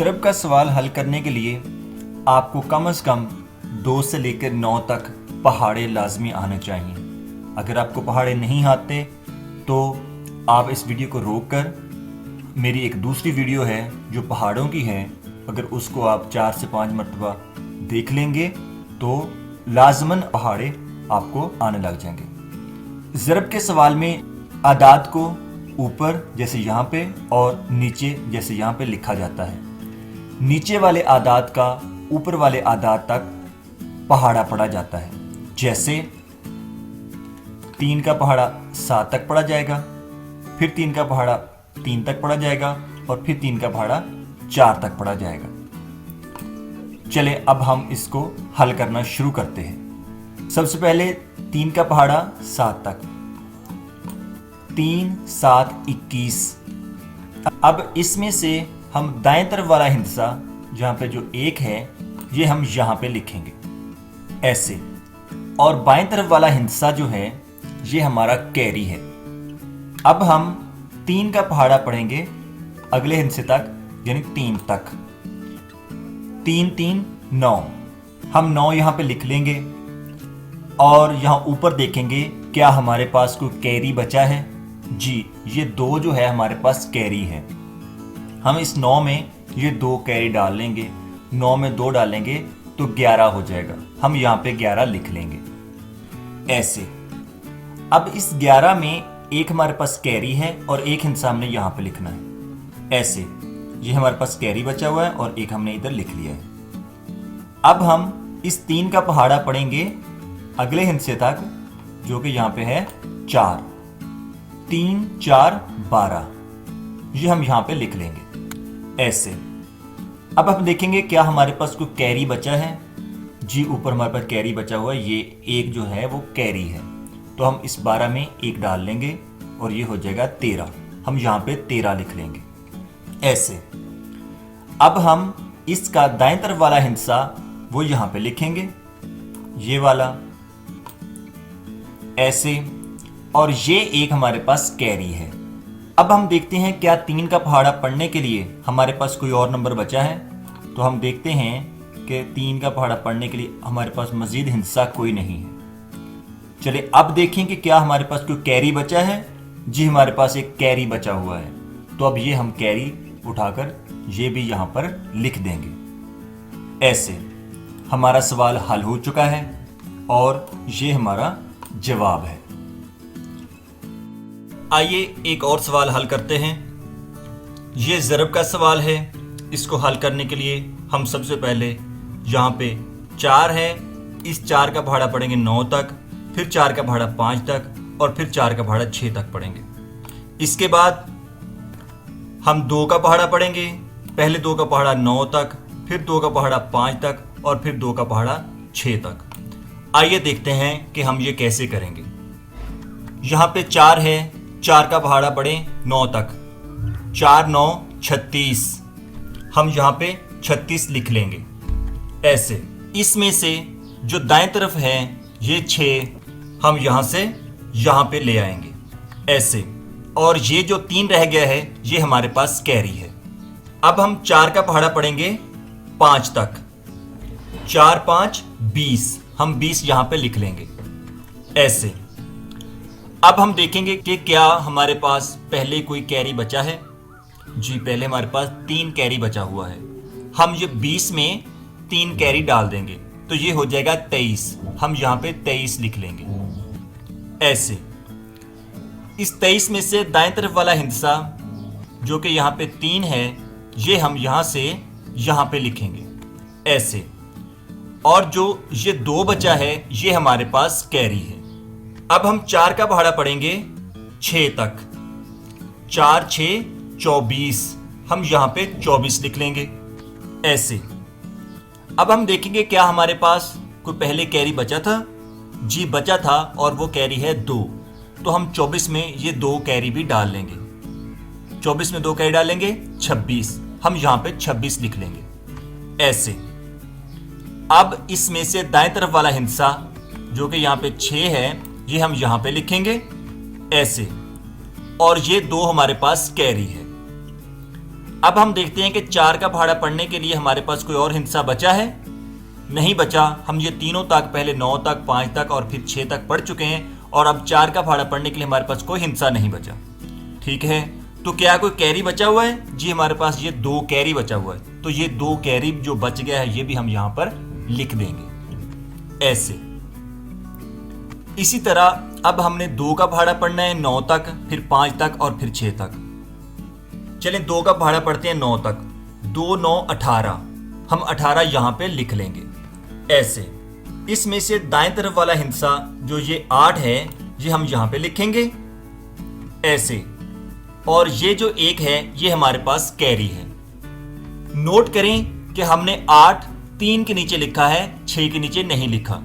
ज़रब का सवाल हल करने के लिए आपको कम से कम 2 से लेकर 9 तक पहाड़े लाजमी आने चाहिए। अगर आपको पहाड़े नहीं आते तो आप इस वीडियो को रोक कर मेरी एक दूसरी वीडियो है जो पहाड़ों की है, अगर उसको आप 4 से 5 मरतबा देख लेंगे तो लाजमन पहाड़े आपको आने लग जाएंगे। ज़रब के सवाल में आदाद को ऊपर जैसे यहाँ पे और नीचे जैसे यहाँ पे लिखा जाता है। नीचे वाले आदाद का ऊपर वाले आदाद तक पहाड़ा पढ़ा जाता है। जैसे 3 का पहाड़ा 7 तक पढ़ा जाएगा, फिर 3 का पहाड़ा 3 तक पढ़ा जाएगा और फिर 3 का पहाड़ा 4 तक पढ़ा जाएगा। चले अब हम इसको हल करना शुरू करते हैं। सबसे पहले 3 का पहाड़ा 7 तक, 3 7 21। अब इसमें से हम दाएं तरफ वाला हिस्सा जहां पे जो 1 है ये हम यहां पे लिखेंगे ऐसे, और बाएं तरफ वाला हिस्सा जो है ये हमारा कैरी है। अब हम 3 का पहाड़ा पढ़ेंगे अगले हिस्से तक, यानी 3 तक। 3 3 9, हम 9 यहां पे लिख लेंगे और यहां ऊपर देखेंगे क्या हमारे पास कोई कैरी बचा है। जी, ये 2 जो है हमारे पास कैरी है। हम इस 9 में ये 2 कैरी डाल लेंगे, 9 में 2 डालेंगे तो 11 हो जाएगा। हम यहाँ पे 11 लिख लेंगे ऐसे। अब इस 11 में एक हमारे पास कैरी है और एक हिस्सा हमने यहाँ पे लिखना है ऐसे। ये हमारे पास कैरी बचा हुआ है और एक हमने इधर लिख लिया है। अब हम इस 3 का पहाड़ा पढ़ेंगे अगले हिस्से तक जो कि यहाँ पे है 4। 3 4 12, ये हम यहाँ पे लिख लेंगे ऐसे। अब हम देखेंगे क्या हमारे पास कोई कैरी बचा है। जी, ऊपर हमारे पास कैरी बचा हुआ है, ये 1 जो है वो कैरी है, तो हम इस 12 में 1 डाल लेंगे और ये हो जाएगा 13। हम यहाँ पे 13 लिख लेंगे ऐसे। अब हम इसका दाएं तरफ वाला हिस्सा वो यहाँ पे लिखेंगे, ये वाला ऐसे, और ये एक हमारे पास कैरी है। अब हम देखते हैं क्या 3 का पहाड़ा पढ़ने के लिए हमारे पास कोई और नंबर बचा है। तो हम देखते हैं कि 3 का पहाड़ा पढ़ने के लिए हमारे पास मजीद हिस्सा कोई नहीं है। चलिए अब देखें कि क्या हमारे पास कोई कैरी बचा है। जी, हमारे पास एक कैरी बचा हुआ है, तो अब ये हम कैरी उठाकर ये भी यहाँ पर लिख देंगे ऐसे। हमारा सवाल हल हो चुका है और ये हमारा जवाब है। आइए एक और सवाल हल करते हैं। ये ज़रब का सवाल है। इसको हल करने के लिए हम सबसे पहले यहाँ पे 4 है, इस 4 का पहाड़ा पढ़ेंगे 9 तक, फिर 4 का पहाड़ा 5 तक और फिर 4 का पहाड़ा 6 तक पढ़ेंगे। इसके बाद हम 2 का पहाड़ा पढ़ेंगे, पहले 2 का पहाड़ा 9 तक, फिर 2 का पहाड़ा 5 तक और फिर 2 का पहाड़ा 6 तक। आइए देखते हैं कि हम ये कैसे करेंगे। यहाँ पे 4 है, 4 का पहाड़ा पढ़ें 9 तक, 4 9 36, हम यहाँ पे 36 लिख लेंगे ऐसे। इसमें से जो दाएं तरफ है ये 6 हम यहाँ से यहाँ पे ले आएंगे ऐसे, और ये जो 3 रह गया है ये हमारे पास कैरी है। अब हम 4 का पहाड़ा पढ़ेंगे 5 तक, 4 5 20, हम 20 यहाँ पे लिख लेंगे ऐसे। अब हम देखेंगे कि क्या हमारे पास पहले कोई कैरी बचा है। जी, पहले हमारे पास 3 कैरी बचा हुआ है। हम ये 20 में 3 कैरी डाल देंगे तो ये हो जाएगा 23, हम यहाँ पे 23 लिख लेंगे ऐसे। इस 23 में से दाएं तरफ वाला हिस्सा जो कि यहाँ पे 3 है ये हम यहाँ से यहाँ पे लिखेंगे ऐसे, और जो ये 2 बचा है ये हमारे पास कैरी है। अब हम 4 का पहाड़ा पढ़ेंगे 6 तक, 4 6 24, हम यहाँ पे 24 लिख लेंगे ऐसे। अब हम देखेंगे क्या हमारे पास कोई पहले कैरी बचा था। जी, बचा था और वो कैरी है 2, तो हम 24 में ये 2 कैरी भी डाल लेंगे। 24 में 2 कैरी डालेंगे 26, हम यहाँ पे 26 लिख लेंगे ऐसे। अब इसमें से दाएं तरफ वाला हिस्सा जो कि यहाँ पे 6 है ये हम यहाँ पे लिखेंगे ऐसे, और ये 2 हमारे पास कैरी है। अब हम देखते हैं कि 4 का पहाड़ा पढ़ने के लिए हमारे पास कोई और हिस्सा बचा है? नहीं बचा। हम ये तीनों तक, पहले 9 तक, 5 तक और फिर 6 तक पढ़ चुके हैं और अब 4 का पहाड़ा पढ़ने के लिए हमारे पास कोई हिस्सा नहीं बचा। ठीक है, तो क्या कोई कैरी बचा हुआ है? जी हमारे पास ये 2 कैरी बचा हुआ है। तो ये 2 कैरी जो बच गया है ये भी हम यहां पर लिख देंगे ऐसे। इसी तरह अब हमने 2 का पहाड़ा पढ़ना है 9 तक, फिर 5 तक और फिर 6 तक। चलें 2 का पहाड़ा पढ़ते हैं 9 तक। 2 9 18, हम 18 यहां पे लिख लेंगे ऐसे। इसमें से दाएं तरफ वाला हिस्सा जो ये 8 है ये हम यहां पे लिखेंगे ऐसे। और ये जो 1 है ये हमारे पास कैरी है। नोट करें कि हमने 8 3 के नीचे लिखा है, 6 के नीचे नहीं लिखा,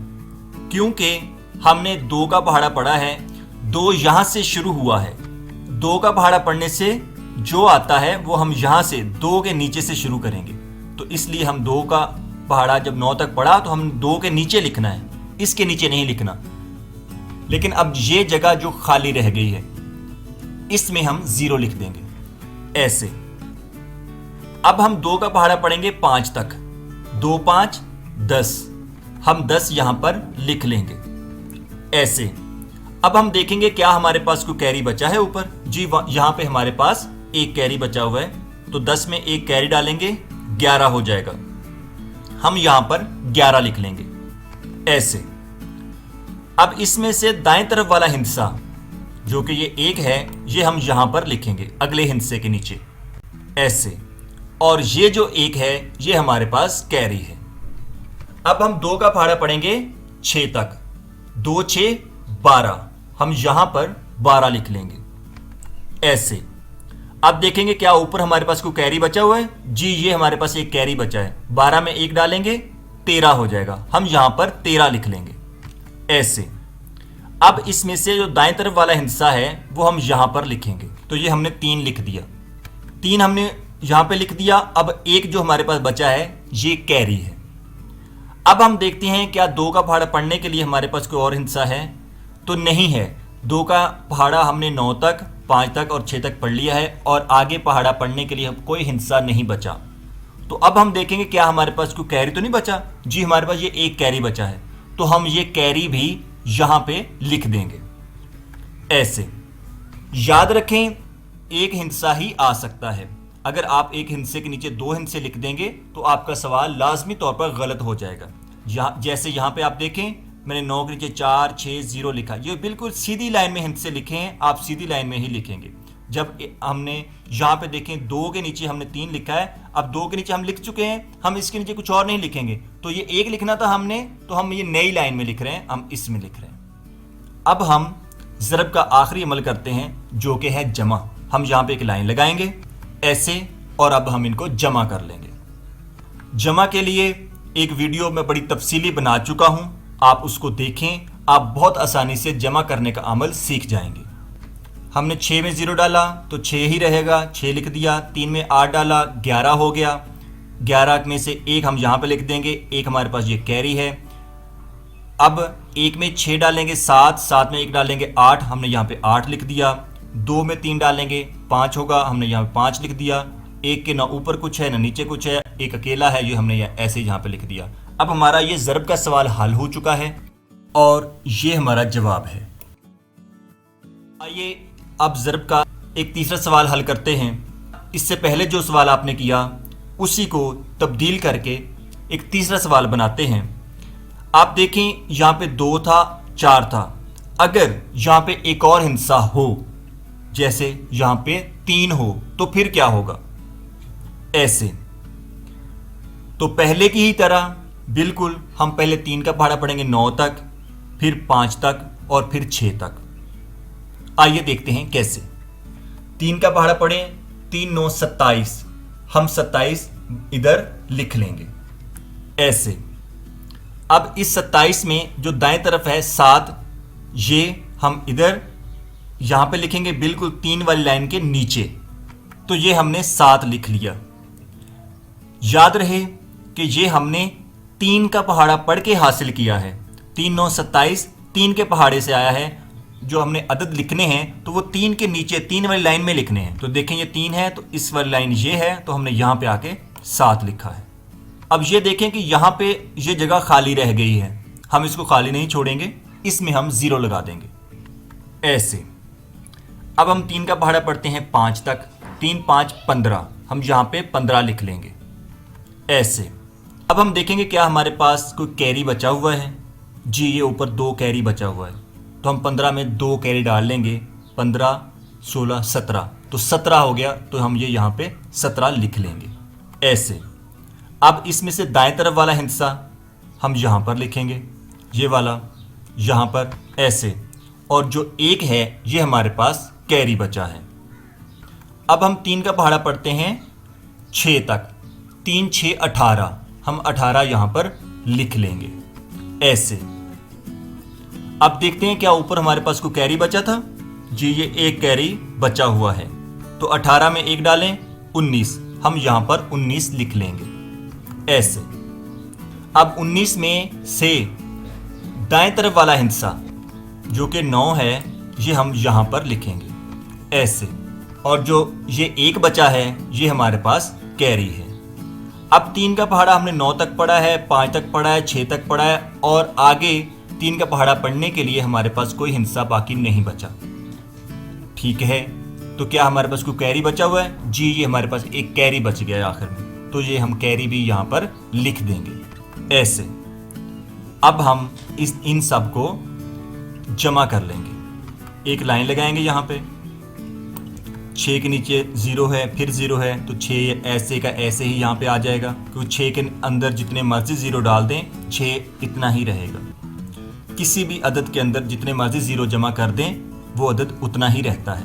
क्योंकि हमने 2 का पहाड़ा पढ़ा है। 2 यहां से शुरू हुआ है। 2 का पहाड़ा पढ़ने से जो आता है वो हम यहां से 2 के नीचे से शुरू करेंगे। तो इसलिए हम 2 का पहाड़ा जब 9 तक पढ़ा तो हम 2 के नीचे लिखना है, इसके नीचे नहीं लिखना। लेकिन अब ये जगह जो खाली रह गई है इसमें हम 0 लिख देंगे ऐसे। अब हम 2 का पहाड़ा पढ़ेंगे 5 तक। 2 5 10, हम 10 यहां पर लिख लेंगे ऐसे। अब हम देखेंगे क्या हमारे पास कोई कैरी बचा है ऊपर। जी यहां पे हमारे पास 1 कैरी बचा हुआ है, तो 10 में 1 कैरी डालेंगे 11 हो जाएगा। हम यहां पर 11 लिख लेंगे ऐसे। अब इसमें से दाएं तरफ वाला हिस्सा जो कि ये 1 है ये हम यहां पर लिखेंगे अगले हिस्से के नीचे ऐसे। और ये जो 1 है ये हमारे पास कैरी है। अब हम 2 का पहाड़ा पढ़ेंगे 6 तक। 2 6 12, हम यहां पर 12 लिख लेंगे ऐसे। अब देखेंगे क्या ऊपर हमारे पास कोई कैरी बचा हुआ है। जी ये हमारे पास 1 कैरी बचा है। 12 में 1 डालेंगे 13 हो जाएगा, हम यहां पर 13 लिख लेंगे ऐसे। अब इसमें से जो दाएं तरफ वाला हिस्सा है वो हम यहां पर लिखेंगे। तो ये हमने 3 लिख दिया, 3 हमने यहां पे लिख दिया। अब 1 जो हमारे पास बचा है ये कैरी है। अब हम देखते हैं क्या 2 का पहाड़ा पढ़ने के लिए हमारे पास कोई और हिस्सा है, तो नहीं है। 2 का पहाड़ा हमने 9 तक, 5 तक और 6 तक पढ़ लिया है और आगे पहाड़ा पढ़ने के लिए कोई हिस्सा नहीं बचा। तो अब हम देखेंगे क्या हमारे पास कोई कैरी तो नहीं बचा। जी हमारे पास ये 1 कैरी बचा है, तो हम ये कैरी भी यहां पे लिख देंगे ऐसे। याद रखें एक हिस्सा ही आ सकता है। अगर आप एक हिस्से के नीचे 2 हिस्से लिख देंगे तो आपका सवाल लाजमी तौर पर गलत हो जाएगा। जैसे यहां पे आप देखें मैंने 9 के नीचे 4 6 0 लिखा, ये बिल्कुल सीधी लाइन में हिस्से लिखे हैं, आप सीधी लाइन में ही लिखेंगे। जब हमने यहाँ पे देखें 2 के नीचे हमने 3 लिखा है, अब 2 के नीचे हम लिख चुके हैं, हम इसके नीचे कुछ और नहीं लिखेंगे। तो ये 1 लिखना था हमने, तो हम ये नई लाइन में लिख रहे हैं, हम इसमें लिख रहे हैं। अब हम ज़रब का आखिरी अमल करते हैं जो कि है जमा। हम यहाँ पे एक लाइन लगाएंगे ऐसे और अब हम इनको जमा कर लेंगे। जमा के लिए एक वीडियो मैं बड़ी तफसीली बना चुका हूँ, आप उसको देखें, आप बहुत आसानी से जमा करने का अमल सीख जाएंगे। हमने 6 में 0 डाला तो 6 ही रहेगा, 6 लिख दिया। 3 में 8 डाला 11 हो गया। 11 में से 1 हम यहाँ पे लिख देंगे, 1 हमारे पास ये कैरी है। अब 1 में 6 डालेंगे 7, 7 में 1 डालेंगे 8, हमने यहाँ पे 8 लिख दिया। 2 में 3 डालेंगे 5 होगा, हमने यहाँ पे 5 लिख दिया। 1 के ना ऊपर कुछ है ना नीचे कुछ है, 1 अकेला है, ये हमने ऐसे यहाँ पे लिख दिया। अब हमारा ये ज़रब का सवाल हल हो चुका है और ये हमारा जवाब है। आइए अब ज़रब का एक तीसरा सवाल हल करते हैं। इससे पहले जो सवाल आपने किया उसी को तब्दील करके एक तीसरा सवाल बनाते हैं। आप देखें यहाँ पे 2 था 4 था, अगर यहाँ पे एक और हिस्सा हो, जैसे यहाँ पे 3 हो, तो फिर क्या होगा ऐसे। तो पहले की ही तरह बिल्कुल हम पहले 3 का पहाड़ा पढ़ेंगे 9 तक, फिर 5 तक और फिर 6 तक। आइए देखते हैं कैसे। 3 का पहाड़ा पढ़ें, 3 9 27, हम 27 इधर लिख लेंगे ऐसे। अब इस 27 में जो दाएं तरफ है 7, ये हम इधर यहां पे लिखेंगे बिल्कुल 3 वाली लाइन के नीचे। तो ये हमने 7 लिख लिया। याद रहे कि ये हमने 3 का पहाड़ा पढ़ के हासिल किया है। 3 9 27 3 के पहाड़े से आया है, जो हमने अदद लिखने हैं तो वो 3 के नीचे 3 वाली लाइन में लिखने हैं। तो देखें ये 3 है तो इस वाली लाइन ये है, तो हमने यहाँ पे आके 7 लिखा है। अब ये देखें कि यहाँ पे ये जगह खाली रह गई है, हम इसको खाली नहीं छोड़ेंगे, इसमें हम 0 लगा देंगे ऐसे। अब हम 3 का पहाड़ा पढ़ते हैं 5 तक, 3 5 15, हम यहाँ पे 15 लिख लेंगे ऐसे। अब हम देखेंगे क्या हमारे पास कोई कैरी बचा हुआ है। जी ये ऊपर 2 कैरी बचा हुआ है, तो हम 15 में 2 कैरी डाल लेंगे, 15 16 17, तो 17 हो गया, तो हम ये यहाँ पे 17 लिख लेंगे ऐसे। अब इसमें से दाएं तरफ वाला हिस्सा हम यहाँ पर लिखेंगे, ये वाला यहाँ पर ऐसे, और जो 1 है ये हमारे पास कैरी बचा है। अब हम 3 का पहाड़ा पढ़ते हैं 6 तक, 3 6 18, हम 18 यहाँ पर लिख लेंगे ऐसे। अब देखते हैं क्या ऊपर हमारे पास कोई कैरी बचा था। जी ये 1 कैरी बचा हुआ है, तो 18 में 1 डालें 19, हम यहाँ पर 19 लिख लेंगे ऐसे। अब 19 में से दाएं तरफ वाला हिस्सा जो कि 9 है ये हम यहाँ पर लिखेंगे ऐसे, और जो ये 1 बचा है ये हमारे पास कैरी है। अब 3 का पहाड़ा हमने 9 तक पढ़ा है, 5 तक पढ़ा है, 6 तक पढ़ा है, और आगे 3 का पहाड़ा पढ़ने के लिए हमारे पास कोई हिस्सा बाकी नहीं बचा। ठीक है, तो क्या हमारे पास कोई कैरी बचा हुआ है? जी ये हमारे पास 1 कैरी बच गया है आखिर में, तो ये हम कैरी भी यहाँ पर लिख देंगे ऐसे। अब हम इन सब को जमा कर लेंगे, एक लाइन लगाएंगे यहाँ पे, 6 के नीचे 0 है, फिर 0 है, तो 6 ऐसे का ऐसे ही यहाँ पे आ जाएगा, क्योंकि 6 के अंदर जितने मर्जी 0 डाल दें 6 इतना ही रहेगा। किसी भी अदद के अंदर जितने मर्जी 0 जमा कर दें वो अदद उतना ही रहता है,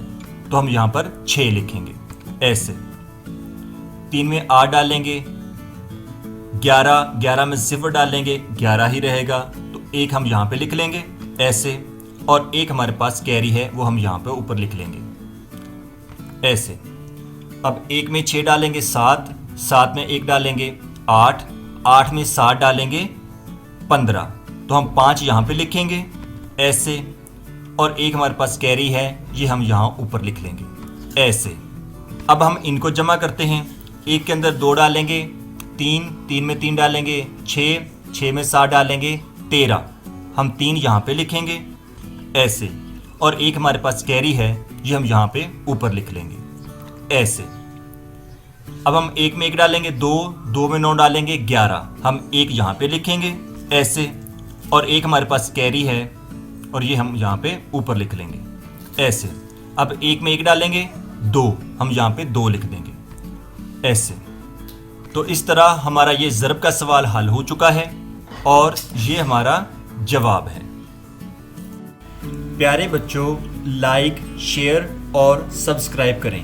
तो हम यहाँ पर 6 लिखेंगे ऐसे। 3 में 8 डालेंगे, 11 में 0 डालेंगे 11 ही रहेगा, तो 1 हम यहाँ पे लिख लेंगे ऐसे, और 1 हमारे पास कैरी है वो हम यहाँ पे ऊपर लिख लेंगे ऐसे। अब 1 में 6 डालेंगे 7 में 1 डालेंगे 8 में 7 डालेंगे 15, तो हम 5 यहाँ पे लिखेंगे ऐसे, और 1 हमारे पास कैरी है ये हम यहाँ ऊपर लिख लेंगे ऐसे। अब हम इनको जमा करते हैं, 1 के अंदर 2 डालेंगे, 3 में 3 डालेंगे 6 में 7 डालेंगे 13, हम 3 यहाँ पे लिखेंगे ऐसे, और 1 हमारे पास कैरी है ये हम यहाँ पे ऊपर लिख लेंगे ऐसे। अब हम 1 में 1 डालेंगे 2 में 9 डालेंगे 11, हम 1 यहाँ पे लिखेंगे ऐसे, और 1 हमारे पास कैरी है और ये हम यहाँ पे ऊपर लिख लेंगे ऐसे। अब 1 में 1 डालेंगे 2, हम यहाँ पे 2 लिख देंगे ऐसे। तो इस तरह हमारा ये ज़रब का सवाल हल हो चुका है और ये हमारा जवाब है। प्यारे बच्चों, लाइक, शेयर और सब्सक्राइब करें।